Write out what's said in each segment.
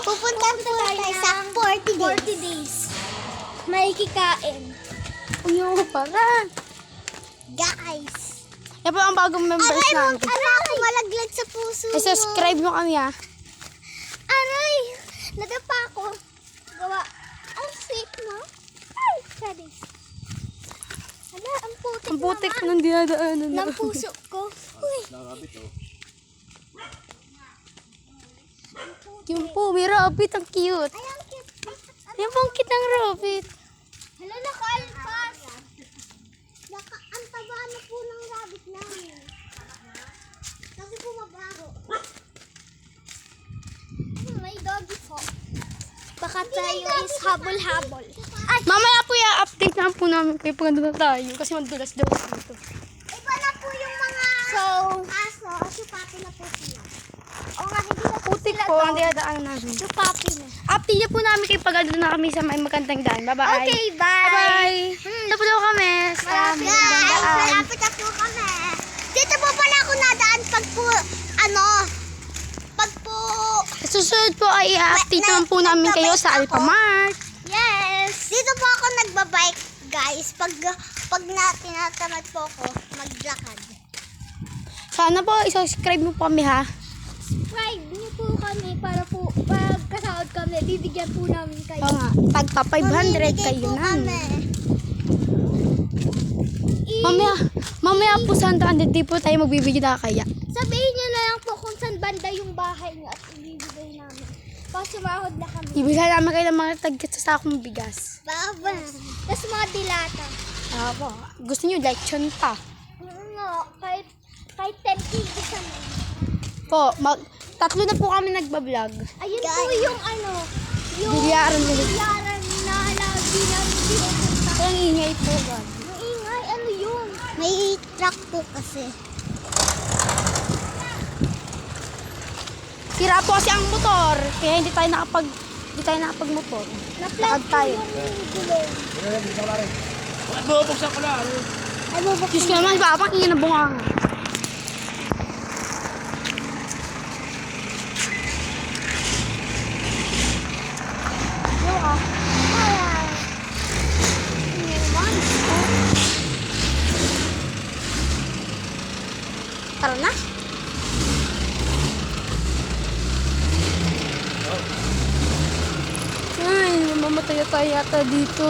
Pupunta po tayo sa 40 days. May kikain. Uyo, para. Guys. Yan po ang bagong members namin. Ako malaglag sa puso mo. I-subscribe nyo kami ha. Aray! Nadapa ako. Gawa. Ang sweet mo. Ay, sorry. Hala, ang putik Ang putik naman. ng dinadaanan Ng puso ko. Uy. Yung po, may rabbit. Ang cute. Ay, ang cute. Yan po ang cute ng rabbit. Hala, naka-alpas. Ang taba na po ng rabbit namin. Kasi po mabaho. May doggy po. Baka tayo is habol-habol. Ay, Mamaya po update na po namin kayo pag nandun na tayo. Kasi madulas daw dito. iba na po yung mga aso. Supapi na po sila. O nga, hindi na po Putik sila po ang dinadaanan namin. Supapi na. Update niyo po namin kayo pag nandun na kami sa may magandang daan. Bye-bye. Okay, bye. Bye-bye. Ito po daw kami sa Malapit magandang daan. malapit na po kami. Dito po pala ako nadaan pag po, pag po, Susunod po ay i-update naman po namin kayo sa Alphamart. yes. Dito po ako nagbabike, guys. Pag tinatamad po ako, maglakad. Sana po i-subscribe mo po kami ha. Subscribe niyo po kami para po, pag kasahod kami, bibigyan po namin kayo. Oo nga, pagpa 500 kayo na. Mamaya po sa handaan, hindi po tayo magbibigay na kaya. Sabihin niyo na lang po kung saan banda yung bahay niyo at ibibigay namin. Pag sumahod na kami. Ibigay namin kayo ng mga tagkit sa sakong bigas. Baba. Tapos mga dilata. Apo, gusto niyo lechon pa. No, kahit 10 kg kami. Po, tatlo na po kami nagbablog. Ayun po yung yung Bilyaran ulit. bilyaran na lagi namin pinupunta. Ang ingay po ba? Maingay, ano yun? May truck po kasi. Sira po kasi ang motor, kaya hindi tayo nakapag-motor. Na-flat Lakad po tayo. yung gulong. Bubuksan ko lang. Ay, bubuk. Diyos ko naman, babang ingay na bunganga. Tara na. Ay, mamamatay na tayo yata dito.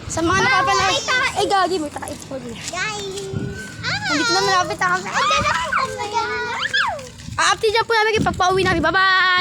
Sa mga napapanood, may tae. ay gagi, may tayo po din. Guys. Nandito na malapit na kami. Ay, gano'n. A-update na po namin kapag pauwi namin. Bye-bye!